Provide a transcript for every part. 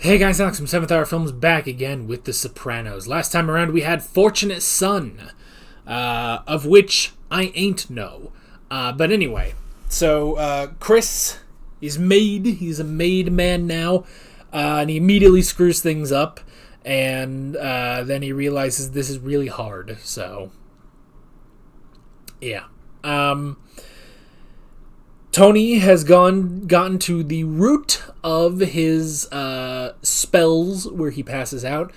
Hey guys, Alex from 7th Hour Films back again with The Sopranos. Last time around we had Fortunate Son, of which I ain't know. But anyway, so Chris is made. He's a made man now, and he immediately screws things up, and then he realizes this is really hard, so yeah. Tony has gotten to the root of his spells where he passes out.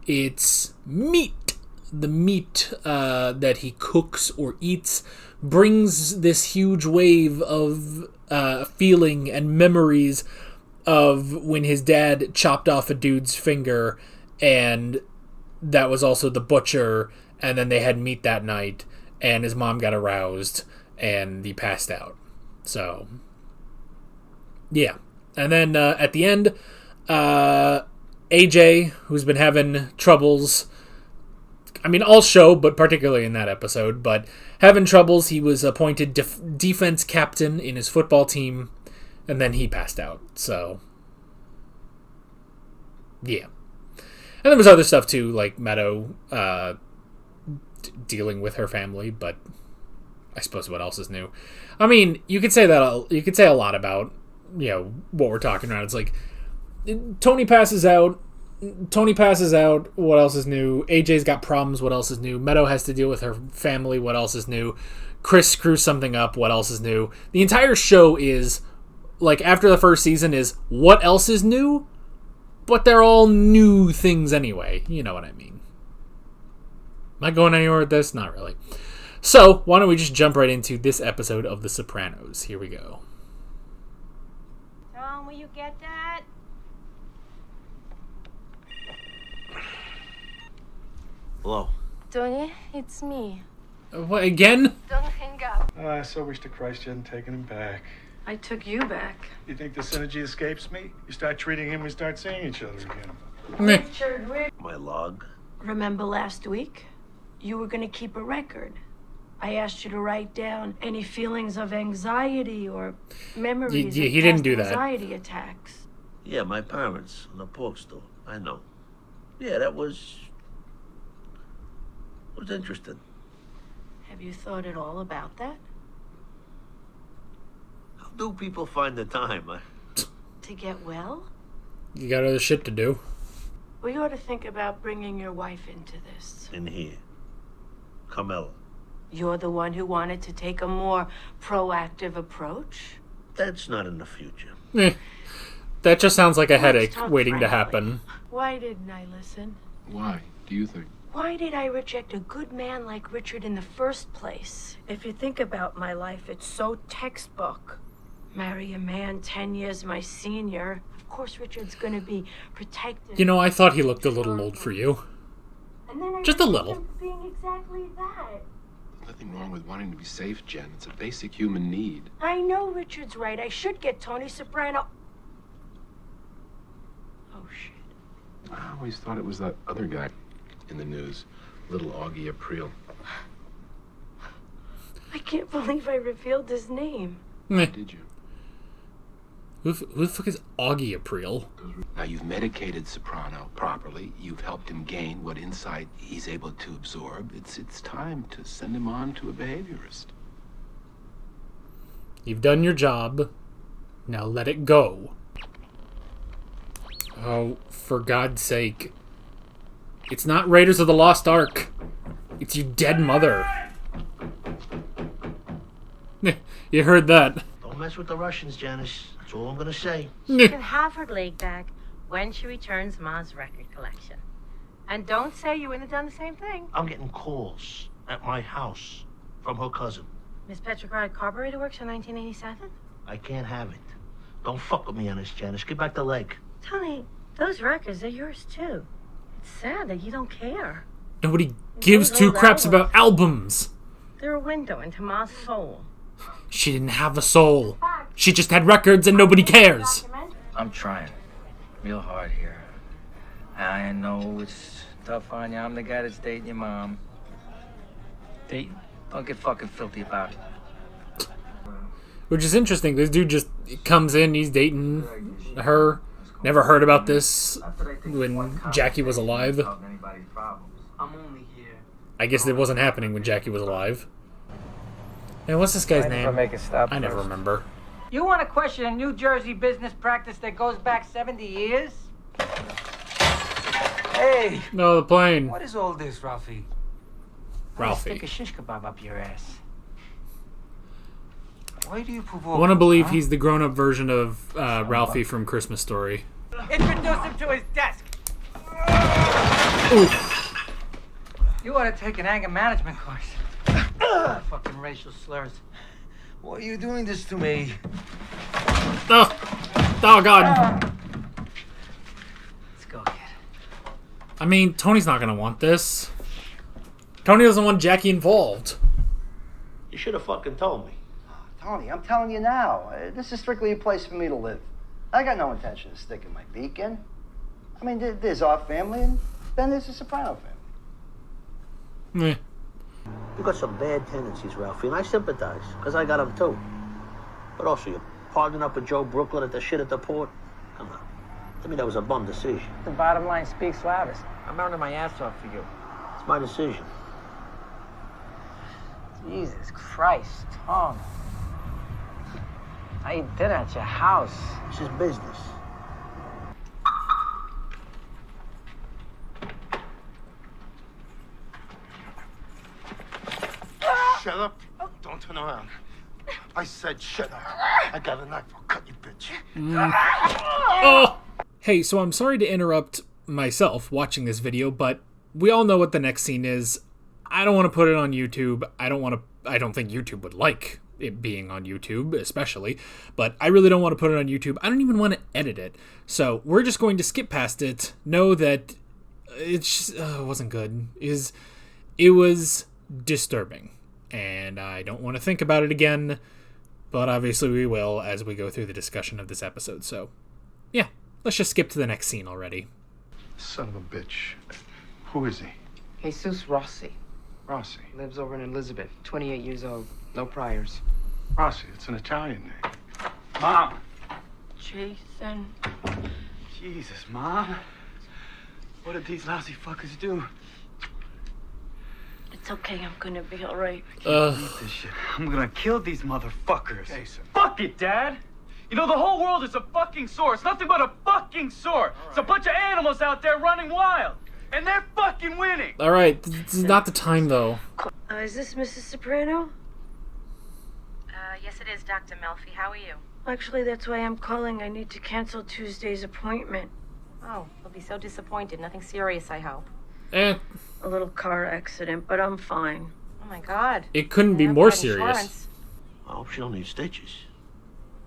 It's meat. The meat that he cooks or eats brings this huge wave of feeling and memories of when his dad chopped off a dude's finger, and that was also the butcher, and then they had meat that night, and his mom got aroused, and he passed out. So, yeah. And then at the end, AJ, who's been having troubles, I mean, all show, but particularly in that episode, but having troubles, he was appointed defense captain in his football team, and then he passed out. So, yeah. And there was other stuff, too, like Meadow dealing with her family, but I suppose what else is new? I mean, you could say a lot about, what we're talking about. It's like Tony passes out. What else is new? AJ's got problems. What else is new? Meadow has to deal with her family. What else is new? Chris screws something up. What else is new? The entire show is, like, after the first season is what else is new? But they're all new things anyway. You know what I mean. Am I going anywhere with this? Not really. So, why don't we just jump right into this episode of The Sopranos. Here we go. Tom, will you get that? Hello. Tony, it's me. What, again? Don't hang up. I so wish to Christ you hadn't taken him back. I took you back. You think the synergy escapes me? You start treating him, we start seeing each other again. Meh. Richard. My log. Remember last week? You were going to keep a record. I asked you to write down any feelings of anxiety or memories he of didn't past do that. anxiety attacks. Yeah, my parents in the pork store. I know. Yeah, that was interesting. Have you thought at all about that? How do people find the time? To get well? You got other shit to do. We ought to think about bringing your wife into this. In here. Carmela. You're the one who wanted to take a more proactive approach. That's not in the future. That just sounds like a Let's headache talk waiting to frankly. happen. Why didn't I listen? Why, do you think? Why did I reject a good man like Richard in the first place? If you think about my life, it's so textbook. Marry a man 10 years my senior. Of course Richard's gonna be protected. I thought he looked a little old for you. And then I Just a reject little. him for being exactly that. There's nothing wrong with wanting to be safe, Jen. It's a basic human need. I know Richard's right. I should get Tony Soprano. Oh, shit. I always thought it was that other guy in the news, little Augie April. I can't believe I revealed his name. Meh. Did you? Who the fuck is Augie April? Now, you've medicated Soprano properly. You've helped him gain what insight he's able to absorb. It's time to send him on to a behaviorist. You've done your job. Now let it go. Oh, for God's sake. It's not Raiders of the Lost Ark. It's your dead mother. You heard that. Don't mess with the Russians, Janice. That's all I'm gonna say. She can have her leg back when she returns Ma's record collection. And don't say you wouldn't have done the same thing. I'm getting calls at my house from her cousin. Miss Petrograd Carburetor Works in 1987? I can't have it. Don't fuck with me on this, Janice. Give back the leg. Tony, those records are yours too. It's sad that you don't care. Nobody gives two craps about albums. They're a window into Ma's soul. She didn't have a soul. She just had records and nobody cares. I'm trying real hard here. I know it's tough on you. I'm the guy that's dating your mom. Dating? Don't get fucking filthy about it. Which is interesting. This dude just comes in, he's dating her, Never heard about this when Jackie was alive. I'm only here. I guess it wasn't happening when Jackie was alive. And what's this guy's name? I never remember. You want to question a New Jersey business practice that goes back 70 years? Hey! No, the plane. What is all this, Ralphie? Ralphie. Stick a shish kebab up your ass. Why do you I provoke? want to believe he's the grown-up version of Ralphie from Christmas Story. Introduce him to his desk. Oof. You ought to take an anger management course. Fucking racial slurs. Why are you doing this to me? Oh, oh God. Let's go, kid. I mean, Tony's not going to want this. Tony doesn't want Jackie involved. You should have fucking told me. Tony, I'm telling you now, this is strictly a place for me to live. I got no intention of sticking my beak in. I mean, there's our family, and then there's the Soprano family. Meh. You got some bad tendencies, Ralphie, and I sympathize, because I got them too. But also, you're partnering up with Joe Brooklyn at the shit at the port. Come on. To me, that was a bum decision. The bottom line speaks loudest. I'm rounding my ass off for you. It's my decision. Jesus Christ, Tom. I ate dinner at your house. This is business. Shut up. Don't turn around. I said shut up. I got a knife. I'll cut you, bitch. Oh! Hey, so I'm sorry to interrupt myself watching this video, but we all know what the next scene is. I don't want to put it on YouTube. I don't think YouTube would like it being on YouTube, especially, but I really don't want to put it on YouTube. I don't even want to edit it. So we're just going to skip past it. Know that it wasn't good. It was disturbing, and I don't want to think about it again, but obviously we will as we go through the discussion of this episode. So yeah, let's just skip to the next scene already. Son of a bitch. Who is he? Jesus Rossi. Rossi. Lives over in Elizabeth. 28 years old. No priors. Rossi, it's an Italian name. Mom! Jason. Jesus, Mom. What did these lousy fuckers do? It's okay, I'm gonna be alright. This shit. I'm gonna kill these motherfuckers. Jason. Fuck it, Dad! You know, the whole world is a fucking sore. It's nothing but a fucking sore. It's a bunch of animals out there running wild. And they're fucking winning! Alright, this is not the time, though. Is this Mrs. Soprano? Yes, it is, Dr. Melfi. How are you? Actually, that's why I'm calling. I need to cancel Tuesday's appointment. Oh, you'll be so disappointed. Nothing serious, I hope. A little car accident, but I'm fine. Oh, my God. It couldn't be I've more got serious. insurance. I hope she don't need stitches.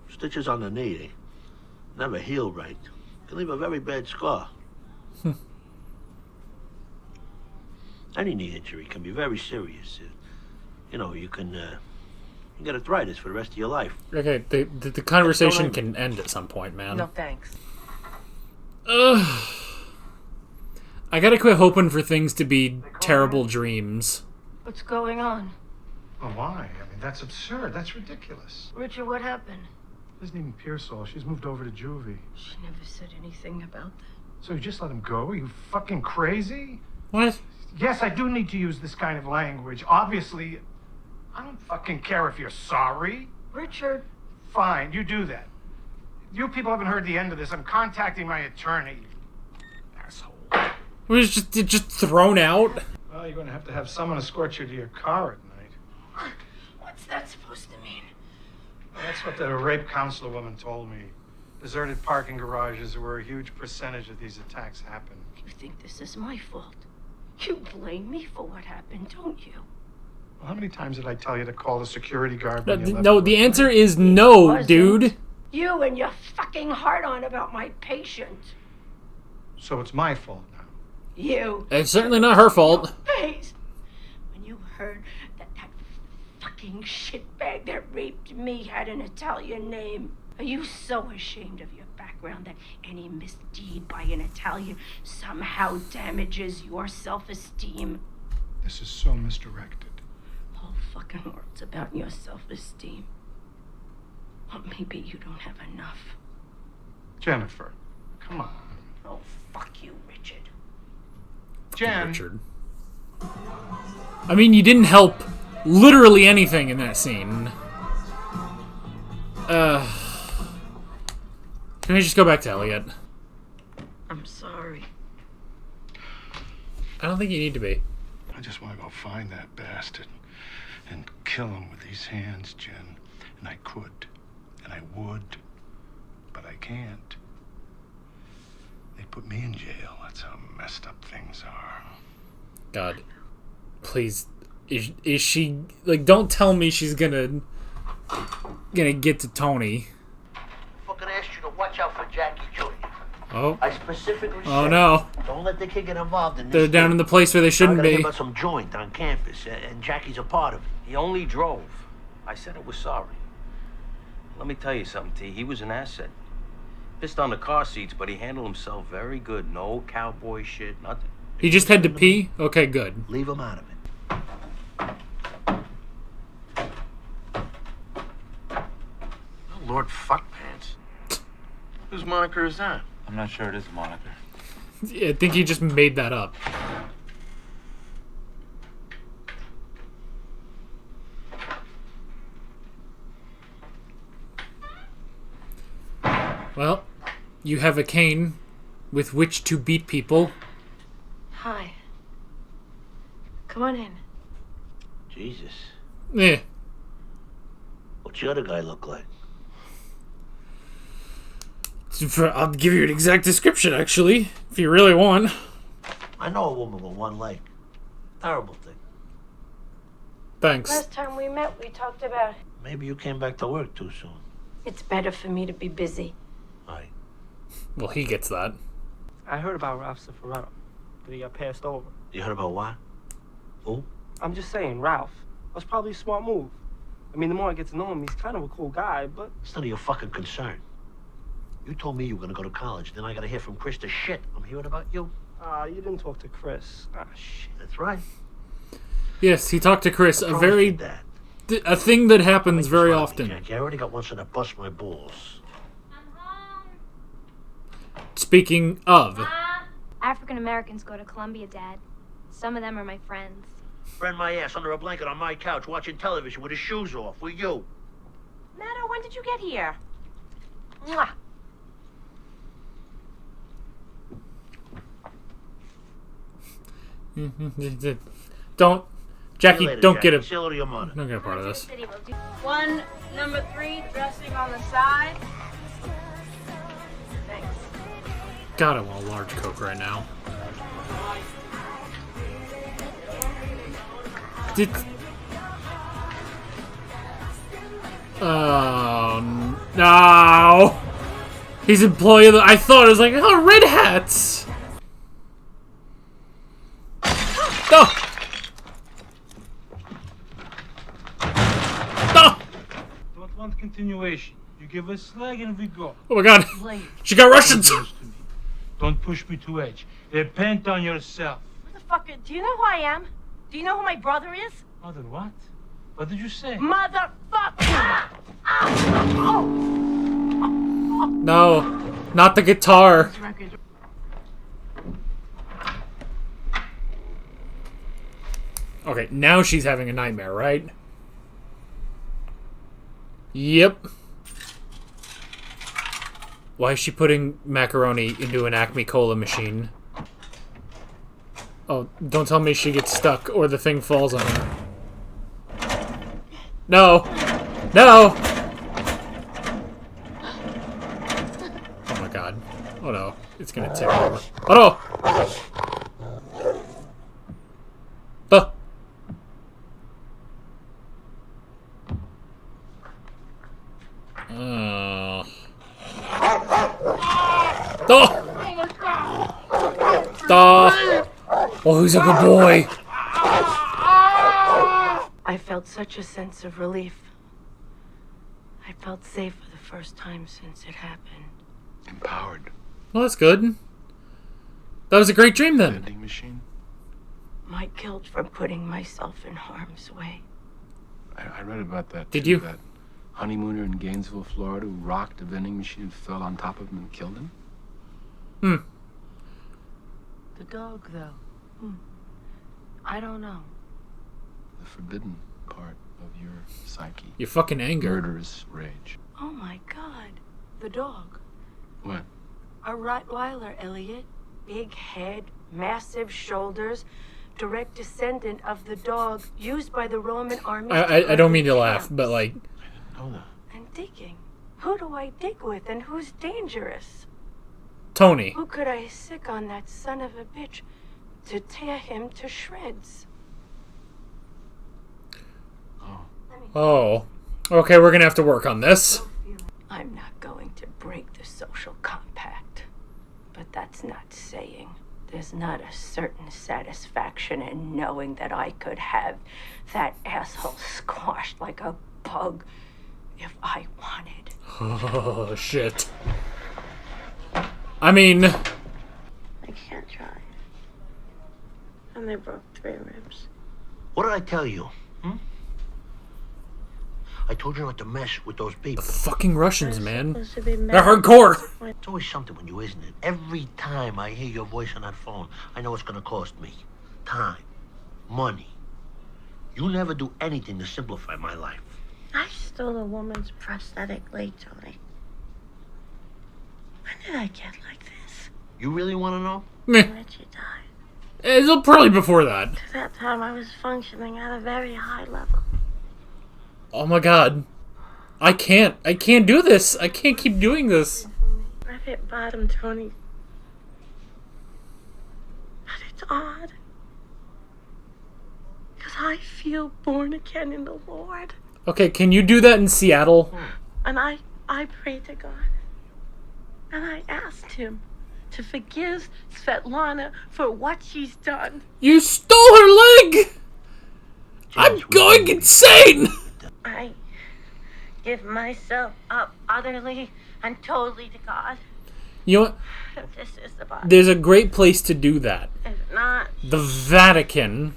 Stitches on the knee, eh? Never heal right. Can leave a very bad scar. Any knee injury can be very serious. You know, you can get arthritis for the rest of your life. Okay, the conversation can end at some point, man. No, thanks. Ugh. I gotta quit hoping for things to be terrible dreams. What's going on? Well, why? I mean, that's absurd. That's ridiculous. Richard, what happened? Isn't even Pearsall. She's moved over to juvie. She never said anything about that. So you just let him go? Are you fucking crazy? What? Yes, I do need to use this kind of language. Obviously, I don't fucking care if you're sorry. Richard. Fine, you do that. You people haven't heard the end of this. I'm contacting my attorney. Asshole. Was just thrown out? Well, you're going to have someone escort you to your car at night. What's that supposed to mean? Well, that's what the rape counselor woman told me. Deserted parking garages are where a huge percentage of these attacks happen. You think this is my fault? You blame me for what happened, don't you? Well, how many times did I tell you to call the security guard when you left? No, the answer is no, dude. You and your fucking heart on about my patient. So it's my fault now. You. It's certainly not her fault. Face. When you heard that fucking shitbag that raped me had an Italian name, are you so ashamed of your background that any misdeed by an Italian somehow damages your self-esteem? This is so misdirected. The whole fucking world's about your self-esteem. Well, maybe you don't have enough. Jennifer, Come on. Oh, fuck you, Richard. Jen. Richard. I mean, you didn't help literally anything in that scene. Can we just go back to Elliot? I'm sorry. I don't think you need to be. I just want to go find that bastard and kill him with these hands, Jen. And I could. And I would. But I can't. They put me in jail. That's how messed up things are. God. Please. Is she... Like, don't tell me she's gonna get to Tony. Fucking asked you to watch out for Jackie Jr. Oh. I specifically Oh, said, no. don't let the kid get involved in this. They're down in the place where they shouldn't I gotta hear be. about some joint on campus, and Jackie's a part of it. He only drove. I said I was sorry. Let me tell you something, T. He was an asset. Pissed on the car seats, but he handled himself very good. No cowboy shit, nothing. He just had to pee? Okay, good. Leave him out of it. Oh, Lord Fuckpants. Whose moniker is that? I'm not sure it is a moniker. I think he just made that up. Well, you have a cane with which to beat people. Hi. Come on in. Jesus. Eh. What's your other guy look like? I'll give you an exact description, actually, if you really want. I know a woman with one leg. Terrible thing. Thanks. Last time we met, we talked about Maybe you came back to work too soon. it's better for me to be busy. Aye. Well, he gets that. I heard about Ralph Sopranos, but he got passed over. You heard about what? Who? I'm just saying, Ralph. That's probably a smart move. I mean, the more I get to know him, he's kind of a cool guy, but... It's none of your fucking concern. You told me you were gonna go to college, then I gotta hear from Chris the shit I'm hearing about you. You didn't talk to Chris. Ah, shit. That's right. Yes, he talked to Chris. I promised you that. A thing that happens very often. Jackie, I already got one so to bust my balls. Speaking of, African Americans go to Columbia, Dad. Some of them are my friends. Friend my ass under a blanket on my couch watching television with his shoes off. With you. Meadow, when did you get here? Mwah. don't, Jackie, later, don't Jackie. get it. Say hello to your mother. Don't get a part of this. One, number 3, dressing on the side. Thanks. God, I want a large Coke right now. Oh no! He's employee of the. I thought it was like, oh, red hats. No! No! Don't want continuation. You give a slag and we go. Oh my God! She got Russians. Don't push me to edge. Repent on yourself. Motherfucker, do you know who I am? Do you know who my brother is? Mother, what? What did you say? Motherfucker! No, not the guitar. Okay, now she's having a nightmare, right? Yep. Why is she putting macaroni into an Acme Cola machine? Oh, don't tell me she gets stuck or the thing falls on her. No! No! Oh my God. Oh no. It's gonna tip over. Oh no! Oh, he's a good boy. I felt such a sense of relief. I felt safe for the first time since it happened. Empowered. Well, that's good. That was a great dream then. Vending machine. My guilt for putting myself in harm's way. I read about that. Did too, you? That honeymooner in Gainesville, Florida, who rocked a vending machine and fell on top of him and killed him. Hmm. The dog, though. I don't know. The forbidden part of your psyche. Your fucking anger. Murderous rage. Oh my God. The dog. What? A Rottweiler, Elliot. Big head, massive shoulders. Direct descendant of the dog used by the Roman army. I don't mean to laugh, but like... Hold on. And digging. Who do I dig with and who's dangerous? Tony. Who could I sick on that son of a bitch to tear him to shreds? Oh. Okay, we're gonna have to work on this. I'm not going to break the social compact. But that's not saying there's not a certain satisfaction in knowing that I could have that asshole squashed like a bug if I wanted. Oh, shit. I mean... I can't drive. And they broke 3 ribs. What did I tell you? I told you not to mess with those people. Fucking Russians, man. Supposed to be They're hardcore. It's always something when you, isn't it? Every time I hear your voice on that phone, I know it's gonna cost me. Time. Money. You never do anything to simplify my life. I stole a woman's prosthetic leg, Tony. When did I get like this? You really want to know? Meh. Richie died. It's probably before that. To that time, I was functioning at a very high level. Oh my God. I can't do this. I can't keep doing this. I've hit bottom, Tony. But it's odd. Because I feel born again in the Lord. Okay, can you do that in Seattle? And I prayed to God. And I asked him to forgive Svetlana for what she's done. You stole her leg! I'm going insane! I give myself up utterly and totally to God. You know what? If this is the body. There's a great place to do that. If not, The Vatican.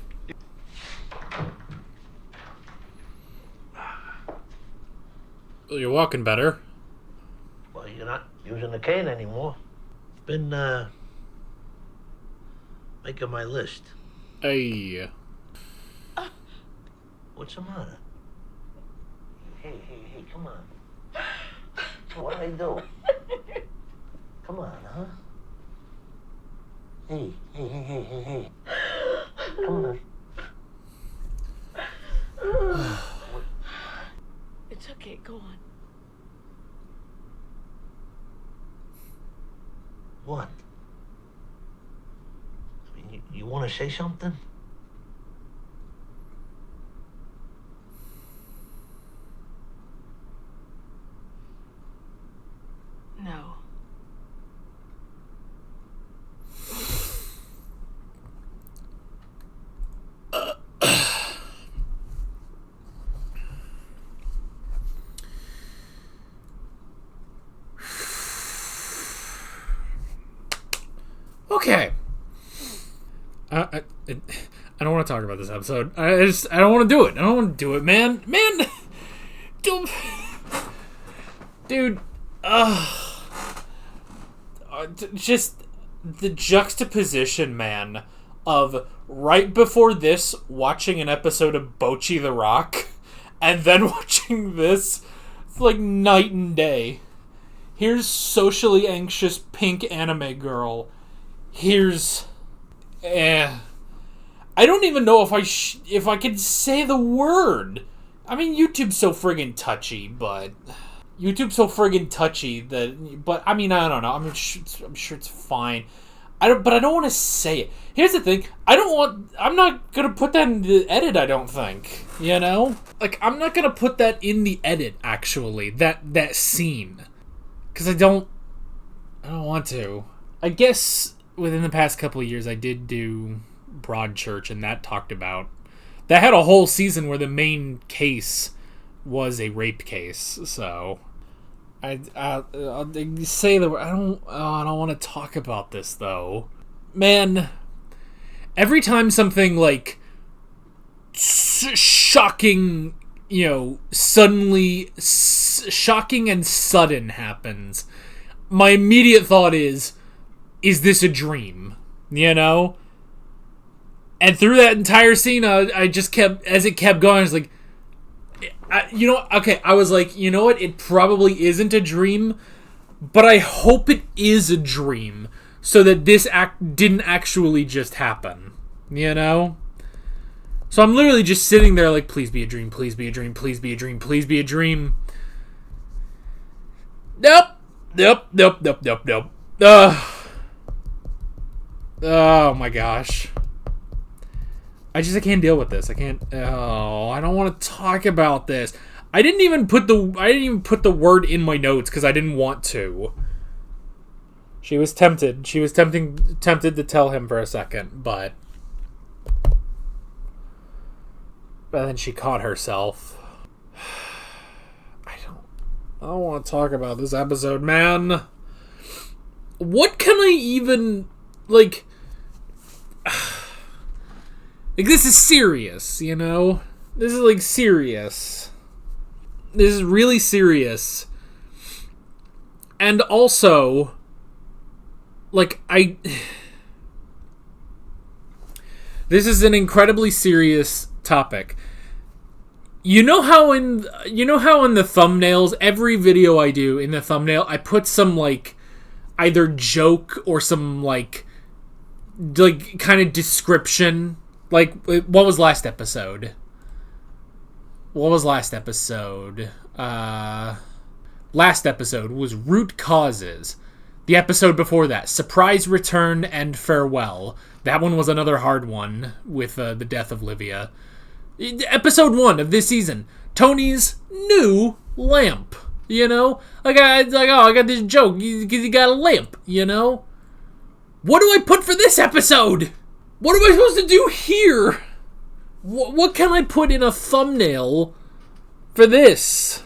Well, you're walking better. Well, you're not using the cane anymore. Been, making my list. Hey. What's the matter? Hey, come on. What did I do? Come on, huh? Hey. Come on. it's okay, go on. What? I mean, you want to say something? No. Okay. I don't want to talk about this episode. I don't want to do it. I don't want to do it, man. Dude. Just the juxtaposition, man, of right before this watching an episode of Bocchi the Rock and then watching this. It's like night and day. Here's socially anxious pink anime girl. Here's... I don't even know if I could say the word. I mean, YouTube's so friggin' touchy, but... But, I mean, I don't know. I'm sure it's fine. But I don't want to say it. Here's the thing. I'm not going to put that in the edit, I don't think. You know? Like, I'm not going to put that in the edit, actually. That scene. Because I don't want to. I guess within the past couple of years, I did do Broadchurch, and that had a whole season where the main case was a rape case. So I'll say the word. I don't want to talk about this though, man. Every time something like shocking, suddenly shocking and sudden happens, my immediate thought is is this a dream? You know? And through that entire scene, I just kept, as it kept going, I was like, I was like, you know what? It probably isn't a dream, but I hope it is a dream so that this act didn't actually just happen. You know? So I'm literally just sitting there like, please be a dream, please be a dream, please be a dream, please be a dream. Nope. Oh my gosh. I can't deal with this. I don't want to talk about this. I didn't even put the word in my notes because I didn't want to. She was tempted. She was tempted to tell him for a second, but then she caught herself. I don't want to talk about this episode, man. What can I even, like, this is serious, you know? This is, like, serious. This is really serious. And also, like, this is an incredibly serious topic. You know how in the thumbnails, every video I do, in the thumbnail, I put some, like, either joke or some, like kind of description. Like, what was last episode? Last episode was Root Causes. The episode before that, Surprise Return and Farewell. That one was another hard one with the death of Livia. Episode 1 of this season, Tony's new lamp. You know? I got this joke because he got a lamp, you know? What do I put for this episode? What am I supposed to do here? What can I put in a thumbnail for this?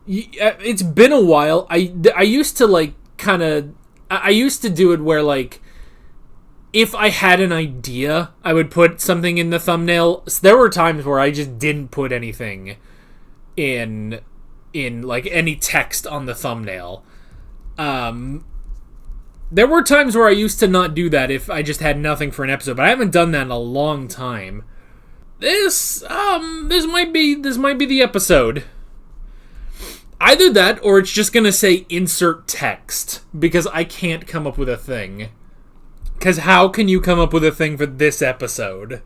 It's been a while. I used to, like, kind of... I used to do it where, like, if I had an idea, I would put something in the thumbnail. So there were times where I just didn't put anything in like, any text on the thumbnail. There were times where I used to not do that if I just had nothing for an episode, but I haven't done that in a long time. This might be the episode. Either that, or it's just gonna say insert text, because I can't come up with a thing. Because how can you come up with a thing for this episode?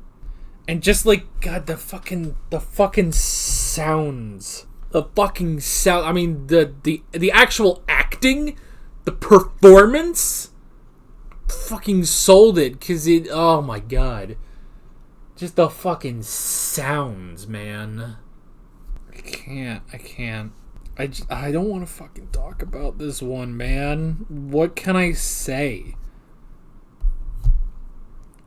And just, like, God, the fucking sounds. The fucking sound. I mean, the actual acting, the performance, fucking sold it. Because it, oh my God. Just the fucking sounds, man. I can't. I don't want to fucking talk about this one, man. What can I say?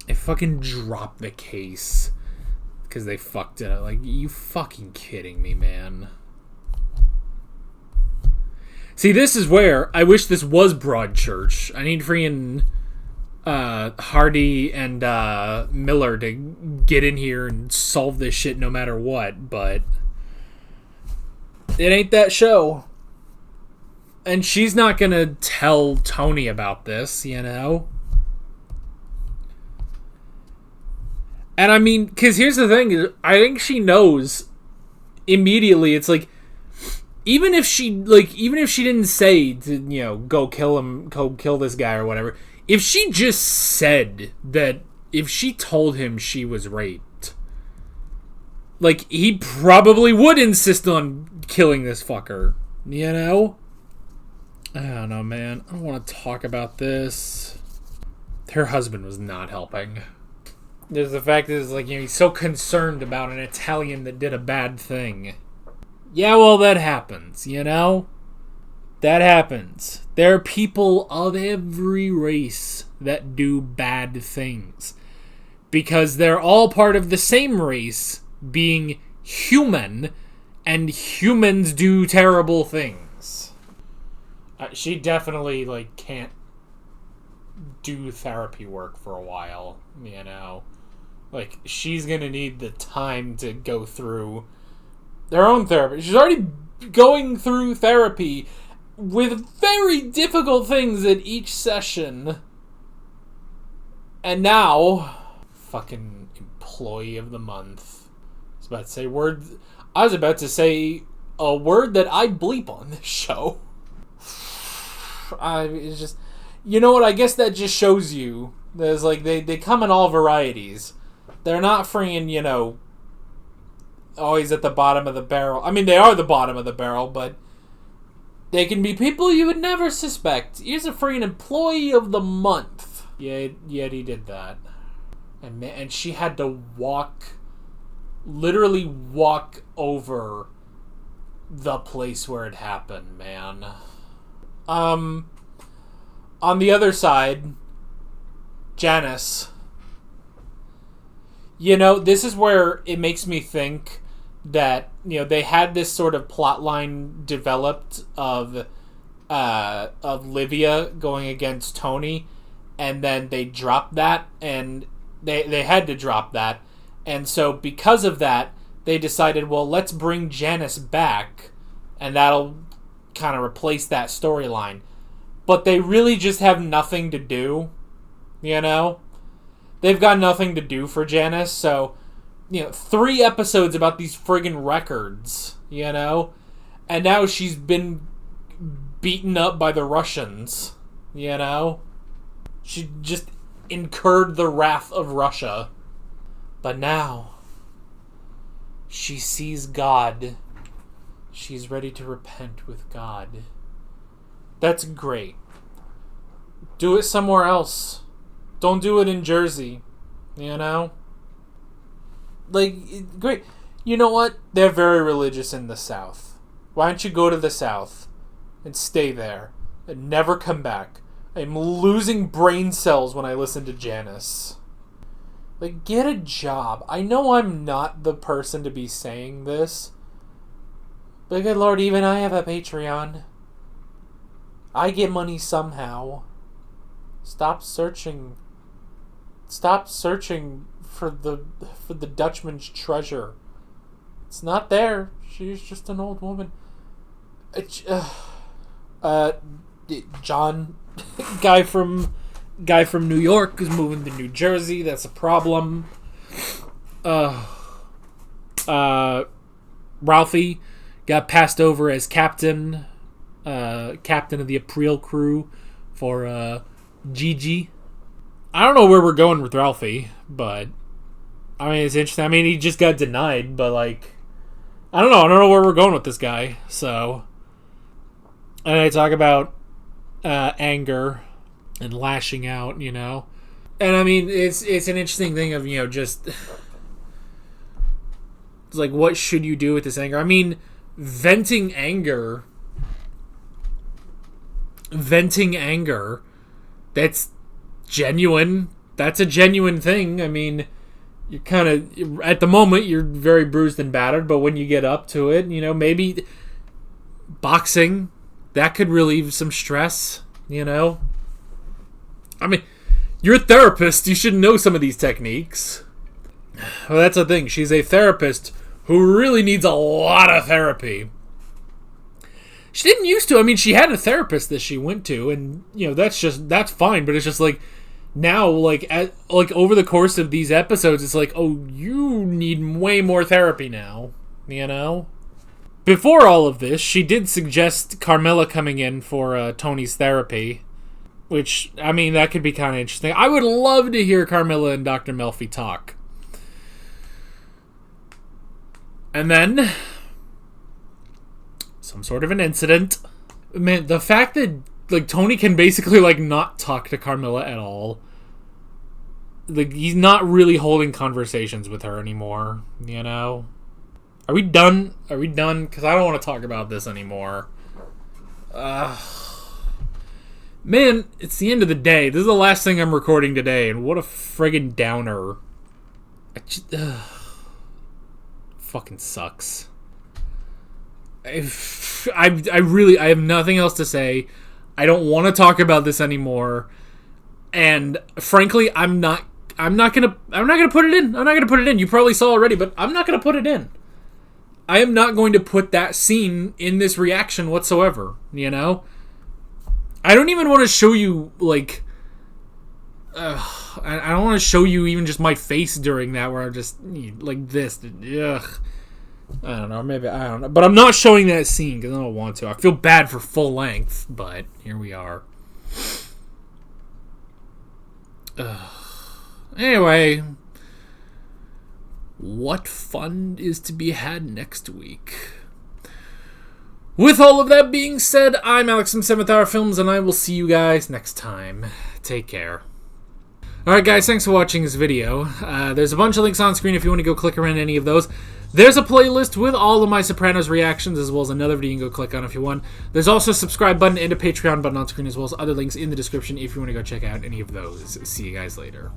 I fucking dropped the case because they fucked it up. Like, you fucking kidding me, man? See, this is where I wish this was Broadchurch. I need freaking Hardy and Miller to get in here and solve this shit no matter what, but it ain't that show. And she's not gonna tell Tony about this, you know? And I mean, because here's the thing, I think she knows immediately. It's like, even if she didn't say to, you know, go kill this guy or whatever, if she just said that, if she told him she was raped, like, he probably would insist on killing this fucker, you know? I don't know, man. I don't want to talk about this. Her husband was not helping. There's the fact that it's like, you know, he's so concerned about an Italian that did a bad thing. Yeah, well, that happens, you know? That happens. There are people of every race that do bad things. Because they're all part of the same race, being human, and humans do terrible things. She definitely, like, can't do therapy work for a while, you know? Like, she's gonna need the time to go through their own therapy. She's already going through therapy with very difficult things at each session. And now, fucking employee of the month. I was about to say a word that I bleep on this show. It's just, you know what? I guess that just shows you there's like they come in all varieties. They're not freaking, you know, always at the bottom of the barrel. I mean, they are the bottom of the barrel, but they can be people you would never suspect. Here's a freaking employee of the month. Yeah, he did that. And she had to literally walk over the place where it happened, man. On the other side, Janice. You know, this is where it makes me think that, you know, they had this sort of plot line developed of Livia going against Tony, and then they dropped that, and they had to drop that. And so because of that, they decided, well, let's bring Janice back, and that'll kind of replace that storyline. But they really just have nothing to do, you know? They've got nothing to do for Janice, so, you know, 3 episodes about these friggin' records, you know? And now she's been beaten up by the Russians, you know? She just incurred the wrath of Russia. But now, she sees God. She's ready to repent with God. That's great. Do it somewhere else. Don't do it in Jersey. You know? Like, great. You know what? They're very religious in the South. Why don't you go to the South and stay there and never come back? I'm losing brain cells when I listen to Janice. Like, get a job. I know I'm not the person to be saying this, but good Lord, even I have a Patreon. I get money somehow. Stop searching for the Dutchman's treasure. It's not there. She's just an old woman. John, guy from New York is moving to New Jersey. That's a problem. Ralphie got passed over as captain of the April crew for Gigi. I don't know where we're going with Ralphie, but I mean, it's interesting. I mean, he just got denied, but like, I don't know where we're going with this guy. So, and I talk about anger and lashing out, you know. And I mean, it's an interesting thing of, you know, just like, what should you do with this anger? I mean, venting anger, that's genuine. That's a genuine thing. I mean, you're kind of, at the moment, you're very bruised and battered, but when you get up to it, you know, maybe boxing, that could relieve some stress, you know. I mean, you're a therapist. You should know some of these techniques. Well, that's the thing. She's a therapist who really needs a lot of therapy. She didn't used to. I mean, she had a therapist that she went to, and, you know, that's fine, but it's just like, now, like over the course of these episodes, it's like, oh, you need way more therapy now, you know? Before all of this, she did suggest Carmela coming in for Tony's therapy, which, I mean, that could be kind of interesting. I would love to hear Carmela and Dr. Melfi talk. And then, some sort of an incident. Man, the fact that, like, Tony can basically, like, not talk to Carmela at all. Like, he's not really holding conversations with her anymore, you know? Are we done? Because I don't want to talk about this anymore. Man, it's the end of the day. This is the last thing I'm recording today, and what a friggin' downer. Fucking sucks. I have nothing else to say. I don't want to talk about this anymore. And frankly, I'm not gonna put it in. I'm not gonna put it in. You probably saw already, but I'm not gonna put it in. I am not going to put that scene in this reaction whatsoever, you know? I don't even want to show you, like, I don't want to show you even just my face during that, where I'm just like this. Ugh. I don't know. Maybe I don't know, but I'm not showing that scene because I don't want to. I feel bad for full length, but here we are. Anyway, what fun is to be had next week? With all of that being said, I'm Alex from 7th Hour Films, and I will see you guys next time. Take care. Alright guys, thanks for watching this video. There's a bunch of links on screen if you want to go click around any of those. There's a playlist with all of my Sopranos reactions, as well as another video you can go click on if you want. There's also a subscribe button and a Patreon button on screen, as well as other links in the description if you want to go check out any of those. See you guys later.